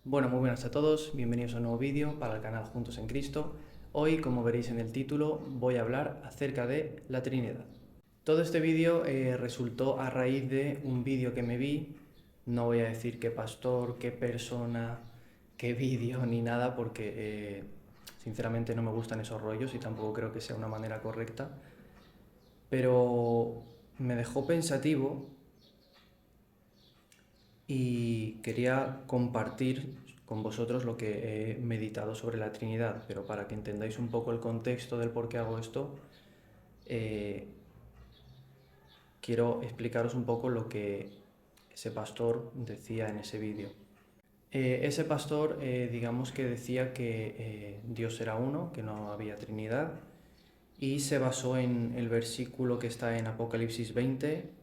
Bueno, muy buenas a todos, bienvenidos a un nuevo vídeo para el canal Juntos en Cristo. Hoy, como veréis en el título, voy a hablar acerca de la Trinidad. Todo este vídeo resultó a raíz de un vídeo que me vi. No voy a decir qué pastor, qué persona, qué vídeo ni nada, porque sinceramente no me gustan esos rollos y tampoco creo que sea una manera correcta. Pero me dejó pensativo y quería compartir con vosotros lo que he meditado sobre la Trinidad, pero para que entendáis un poco el contexto del por qué hago esto, eh, quiero explicaros un poco lo que ese pastor decía en ese vídeo. Ese pastor, digamos que decía que Dios era uno, que no había Trinidad, y se basó en el versículo que está en Apocalipsis 20,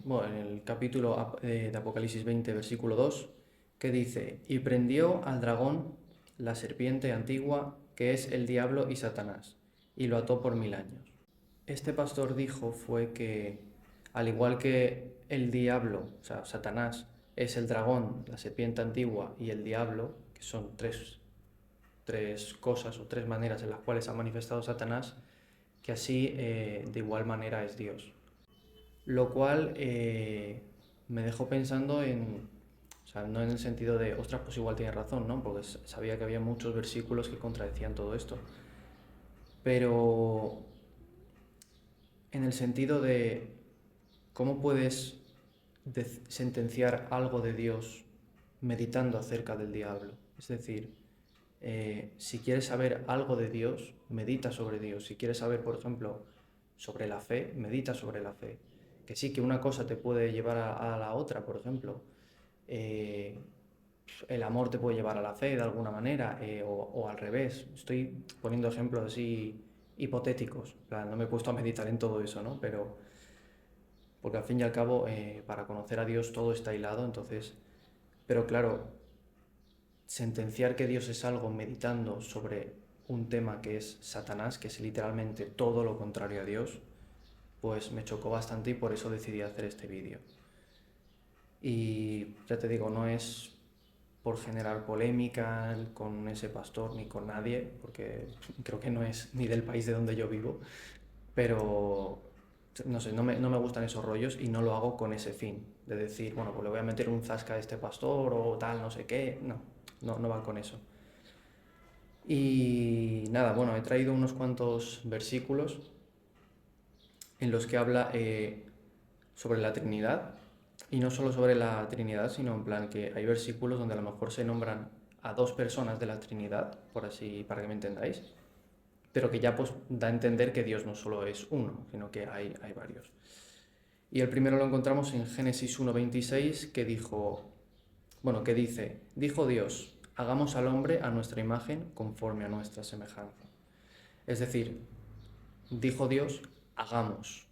bueno, en el capítulo de Apocalipsis 20, versículo 2, que dice, y prendió al dragón, la serpiente antigua, que es el diablo y Satanás, y lo ató por 1000 años. Este pastor dijo fue que, al igual que el diablo, o sea, Satanás, es el dragón, la serpiente antigua y el diablo, que son tres cosas o tres maneras en las cuales ha manifestado Satanás, que así de igual manera es Dios. Lo cual me dejó pensando en, o sea, no en el sentido de, ostras, pues igual tiene razón, ¿no? Porque sabía que había muchos versículos que contradecían todo esto. Pero en el sentido de, ¿cómo puedes sentenciar algo de Dios meditando acerca del diablo? Es decir, si quieres saber algo de Dios, medita sobre Dios. Si quieres saber, por ejemplo, sobre la fe, medita sobre la fe. Que sí, que una cosa te puede llevar a la otra, por ejemplo. Eh, el amor te puede llevar a la fe de alguna manera, o al revés. Estoy poniendo ejemplos así hipotéticos. No me he puesto a meditar en todo eso, ¿no? Pero, porque al fin y al cabo, para conocer a Dios todo está hilado, entonces. Pero claro, sentenciar que Dios es algo meditando sobre un tema que es Satanás, que es literalmente todo lo contrario a Dios, pues me chocó bastante y por eso decidí hacer este vídeo. Y ya te digo, no es por generar polémica con ese pastor ni con nadie, porque creo que no es ni del país de donde yo vivo, pero no sé, no me gustan esos rollos y no lo hago con ese fin, de decir, bueno, pues le voy a meter un zasca a este pastor o tal, no sé qué, no va con eso. Y nada, bueno, he traído unos cuantos versículos en los que habla sobre la Trinidad, y no solo sobre la Trinidad, sino en plan que hay versículos donde a lo mejor se nombran a dos personas de la Trinidad, por así, para que me entendáis, pero que ya pues da a entender que Dios no solo es uno, sino que hay varios. Y el primero lo encontramos en Génesis 1:26, que dijo, bueno, que dice, dijo Dios, hagamos al hombre a nuestra imagen conforme a nuestra semejanza. Es decir, dijo Dios, hagamos,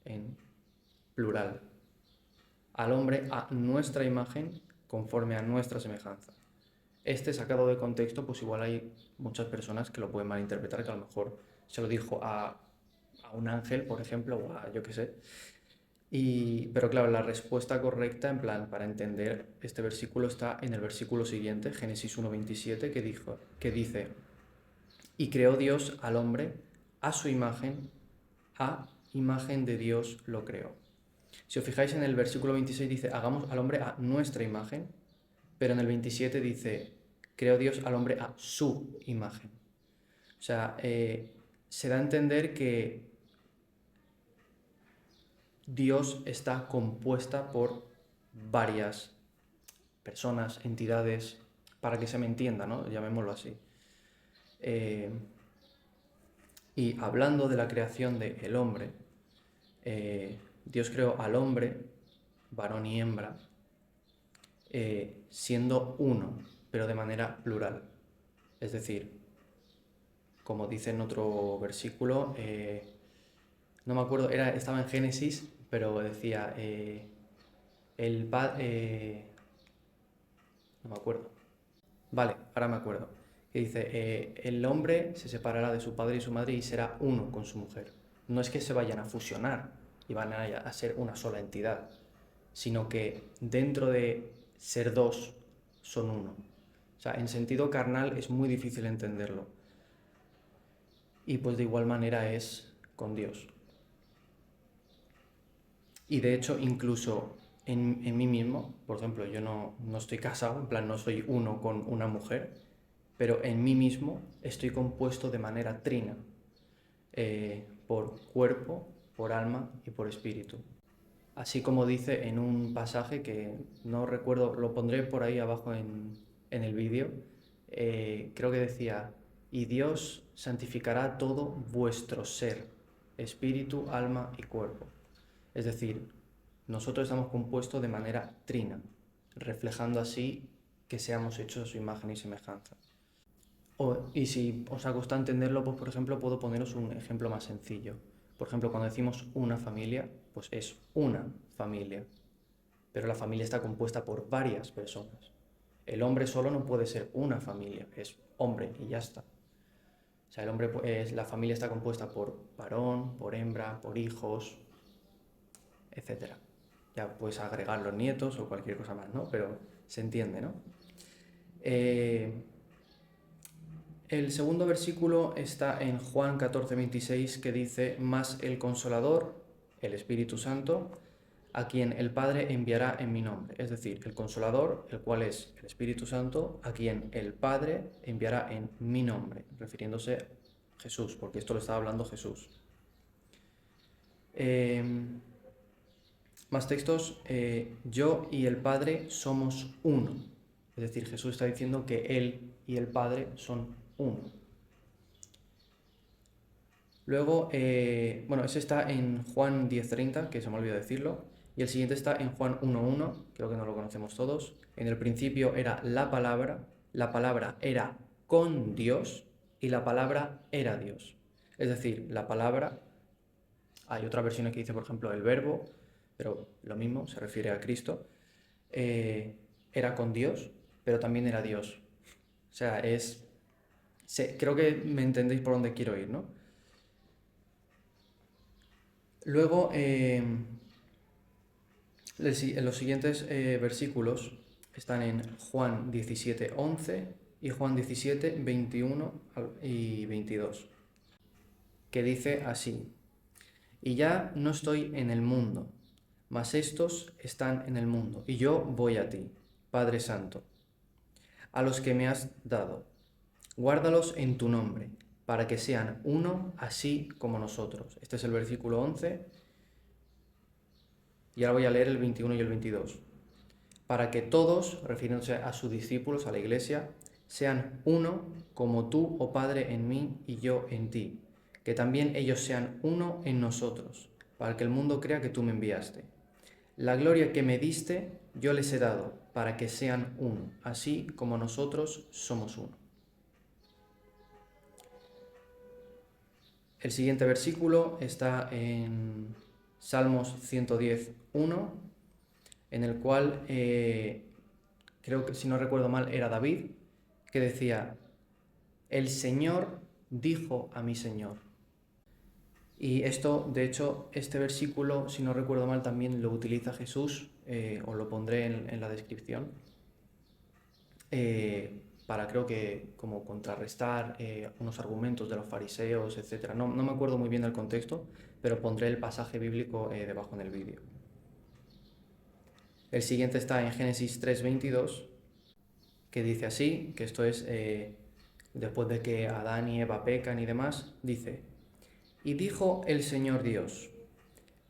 en plural, al hombre a nuestra imagen conforme a nuestra semejanza. Este sacado de contexto, pues igual hay muchas personas que lo pueden malinterpretar, que a lo mejor se lo dijo a un ángel, por ejemplo, o a yo qué sé. Pero claro, la respuesta correcta, en plan, para entender este versículo, está en el versículo siguiente, Génesis 1:27, que dice, y creó Dios al hombre a su a imagen de Dios lo creó. Si os fijáis en el versículo 26 dice, hagamos al hombre a nuestra imagen, pero en el 27 dice, creó Dios al hombre a su imagen. O sea, se da a entender que Dios está compuesta por varias personas, entidades, para que se me entienda, ¿no? Llamémoslo así. Eh, y hablando de la creación del hombre, Dios creó al hombre, varón y hembra, siendo uno, pero de manera plural. Es decir, como dice en otro versículo, no me acuerdo, estaba en Génesis, pero decía, el padre, no me acuerdo. Vale, ahora me acuerdo. Que dice, el hombre se separará de su padre y su madre y será uno con su mujer. No es que se vayan a fusionar y van a ser una sola entidad, sino que dentro de ser dos, son uno. O sea, en sentido carnal es muy difícil entenderlo. Y pues de igual manera es con Dios. Y de hecho, incluso en mí mismo, por ejemplo, yo no estoy casado, en plan no soy uno con una mujer, pero en mí mismo estoy compuesto de manera trina, por cuerpo, por alma y por espíritu. Así como dice en un pasaje que no recuerdo, lo pondré por ahí abajo en el vídeo, creo que decía, y Dios santificará todo vuestro ser, espíritu, alma y cuerpo. Es decir, nosotros estamos compuestos de manera trina, reflejando así que seamos hechos a su imagen y semejanza. Y si os ha costado entenderlo, pues por ejemplo puedo poneros un ejemplo más sencillo. Por ejemplo, cuando decimos una familia, pues es una familia, pero la familia está compuesta por varias personas. El hombre solo no puede ser una familia, es hombre y ya está. O sea, la familia está compuesta por varón, por hembra, por hijos, etcétera. Ya puedes agregar los nietos o cualquier cosa más, ¿no? Pero se entiende, ¿no? El segundo versículo está en Juan 14:26, que dice, mas el Consolador, el Espíritu Santo, a quien el Padre enviará en mi nombre. Es decir, el Consolador, el cual es el Espíritu Santo, a quien el Padre enviará en mi nombre, refiriéndose a Jesús, porque esto lo estaba hablando Jesús. Más textos, yo y el Padre somos uno. Es decir, Jesús está diciendo que Él y el Padre son uno. Luego, ese está en Juan 10:30, que se me olvidó decirlo, y el siguiente está en Juan 1:1, creo que no lo conocemos todos. En el principio era la palabra era con Dios y la palabra era Dios. Es decir, la palabra, hay otras versiones que dice, por ejemplo, el verbo, pero lo mismo, se refiere a Cristo, era con Dios, pero también era Dios. O sea, creo que me entendéis por dónde quiero ir, ¿no? Luego, los siguientes versículos están en Juan 17:11 y Juan 17:21 y 22, que dice así, y ya no estoy en el mundo, mas estos están en el mundo, y yo voy a ti, Padre Santo, a los que me has dado. Guárdalos en tu nombre, para que sean uno así como nosotros. Este es el versículo 11, y ahora voy a leer el 21 y el 22. Para que todos, refiriéndose a sus discípulos, a la iglesia, sean uno como tú, oh Padre, en mí y yo en ti. Que también ellos sean uno en nosotros, para que el mundo crea que tú me enviaste. La gloria que me diste, yo les he dado, para que sean uno, así como nosotros somos uno. El siguiente versículo está en Salmos 110:1, en el cual, creo que si no recuerdo mal, era David, que decía, el Señor dijo a mi Señor. Y esto, de hecho, este versículo, si no recuerdo mal, también lo utiliza Jesús, os lo pondré en la descripción, para creo que como contrarrestar unos argumentos de los fariseos, etc. No me acuerdo muy bien del contexto, pero pondré el pasaje bíblico debajo en el vídeo. El siguiente está en Génesis 3:22, que dice así, que esto es después de que Adán y Eva pecan y demás, dice, y dijo el Señor Dios,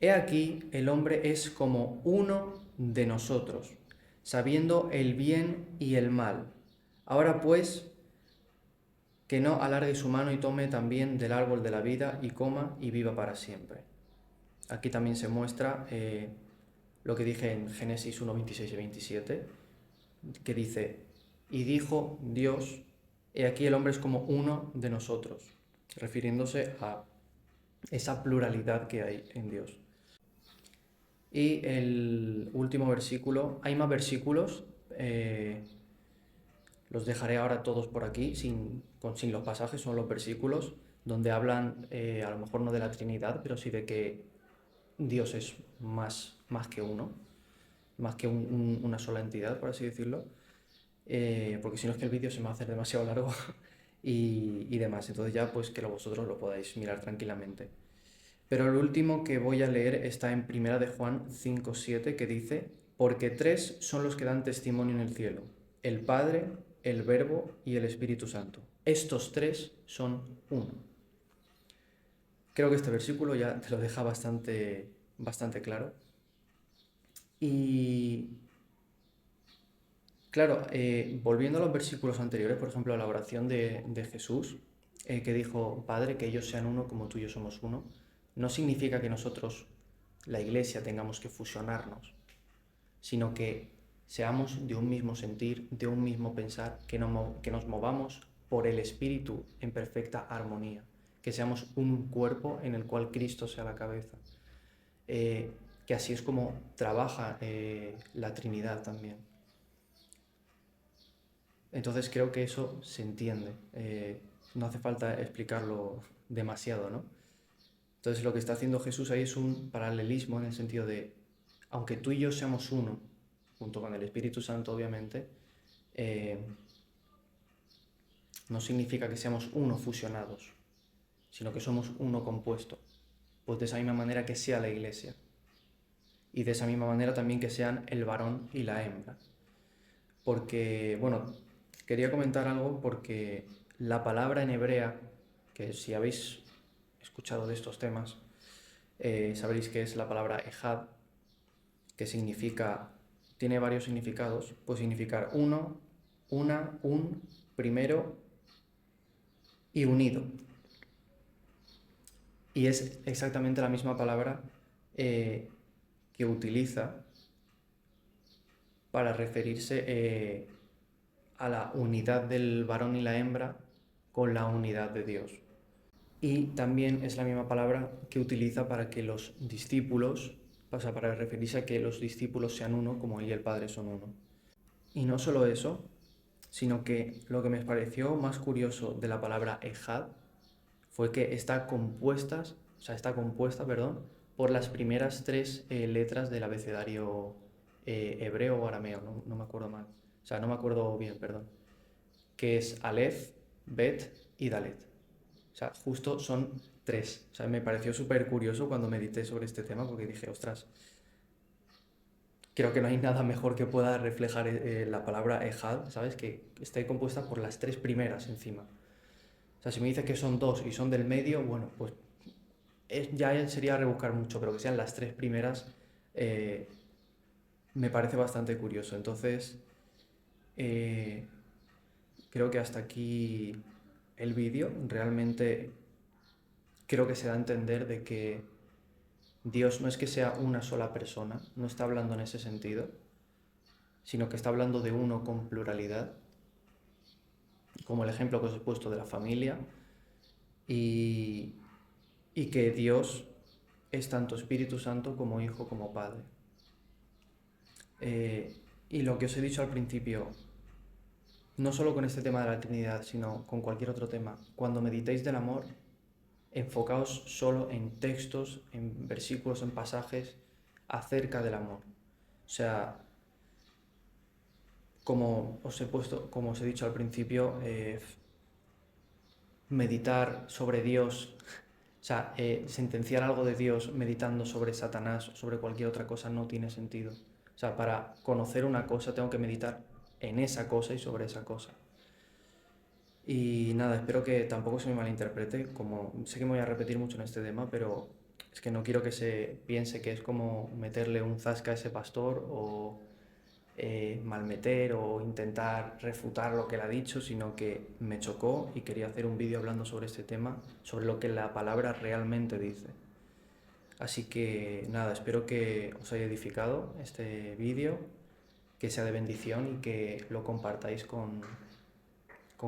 he aquí el hombre es como uno de nosotros, sabiendo el bien y el mal. Ahora pues, que no alargue su mano y tome también del árbol de la vida y coma y viva para siempre. Aquí también se muestra lo que dije en Génesis 1:26 y 27, que dice, y dijo Dios, he aquí el hombre es como uno de nosotros, refiriéndose a esa pluralidad que hay en Dios. Y el último versículo, hay más versículos, los dejaré ahora todos por aquí, sin los pasajes, son los versículos, donde hablan a lo mejor no de la Trinidad, pero sí de que Dios es más que uno, más que una sola entidad, por así decirlo. porque si no es que el vídeo se me va a hacer demasiado largo y demás. Entonces ya pues que vosotros lo podáis mirar tranquilamente. Pero el último que voy a leer está en Primera de Juan 5:7, que dice: porque tres son los que dan testimonio en el cielo, el Padre, el Verbo y el Espíritu Santo. Estos tres son uno. Creo que este versículo ya te lo deja bastante claro. Y claro, volviendo a los versículos anteriores, por ejemplo, a la oración de Jesús, que dijo: Padre, que ellos sean uno como tú y yo somos uno, no significa que nosotros, la Iglesia, tengamos que fusionarnos, sino que seamos de un mismo sentir, de un mismo pensar, que nos movamos por el Espíritu en perfecta armonía, que seamos un cuerpo en el cual Cristo sea la cabeza. Que así es como trabaja la Trinidad también. Entonces creo que eso se entiende. No hace falta explicarlo demasiado, ¿no? Entonces lo que está haciendo Jesús ahí es un paralelismo en el sentido de, aunque tú y yo seamos uno, junto con el Espíritu Santo obviamente, no significa que seamos uno fusionados, sino que somos uno compuesto. Pues de esa misma manera que sea la Iglesia. Y de esa misma manera también que sean el varón y la hembra. Porque, bueno, quería comentar algo porque la palabra en hebrea, que si habéis escuchado de estos temas, sabréis que es la palabra ejad, que significa, tiene varios significados. Puede significar uno, una, un, primero y unido. Y es exactamente la misma palabra que utiliza para referirse a la unidad del varón y la hembra con la unidad de Dios. Y también es la misma palabra que utiliza para que los discípulos, o sea, para referirse a que los discípulos sean uno como él y el Padre son uno. Y no solo eso, sino que lo que me pareció más curioso de la palabra ejad fue que está compuesta, perdón, por las primeras tres letras del abecedario hebreo o arameo, no me acuerdo mal. O sea, no me acuerdo bien, perdón. Que es Aleph, Bet y Dalet. O sea, justo son tres. O sea, me pareció súper curioso cuando medité sobre este tema porque dije, ostras, creo que no hay nada mejor que pueda reflejar la palabra Ejad, ¿sabes? Que esté compuesta por las tres primeras encima. O sea, si me dices que son dos y son del medio, bueno, pues ya sería rebuscar mucho, pero que sean las tres primeras me parece bastante curioso. Entonces, eh, creo que hasta aquí el vídeo. Realmente creo que se da a entender de que Dios no es que sea una sola persona, no está hablando en ese sentido, sino que está hablando de uno con pluralidad, como el ejemplo que os he puesto de la familia, y, y que Dios es tanto Espíritu Santo como Hijo como Padre. Y lo que os he dicho al principio, no solo con este tema de la Trinidad, sino con cualquier otro tema, cuando meditéis del amor, enfocaos solo en textos, en versículos, en pasajes acerca del amor. O sea, como os he dicho al principio, meditar sobre Dios, o sea, sentenciar algo de Dios meditando sobre Satanás o sobre cualquier otra cosa no tiene sentido. O sea, para conocer una cosa tengo que meditar en esa cosa y sobre esa cosa. Y nada, espero que tampoco se me malinterprete, como sé que me voy a repetir mucho en este tema, pero es que no quiero que se piense que es como meterle un zasca a ese pastor o malmeter o intentar refutar lo que él ha dicho, sino que me chocó y quería hacer un vídeo hablando sobre este tema, sobre lo que la palabra realmente dice. Así que nada, espero que os haya edificado este vídeo, que sea de bendición y que lo compartáis con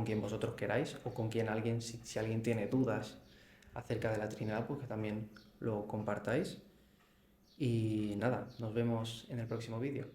quien vosotros queráis o con quien alguien, si alguien tiene dudas acerca de la Trinidad, pues que también lo compartáis. Y nada, nos vemos en el próximo vídeo.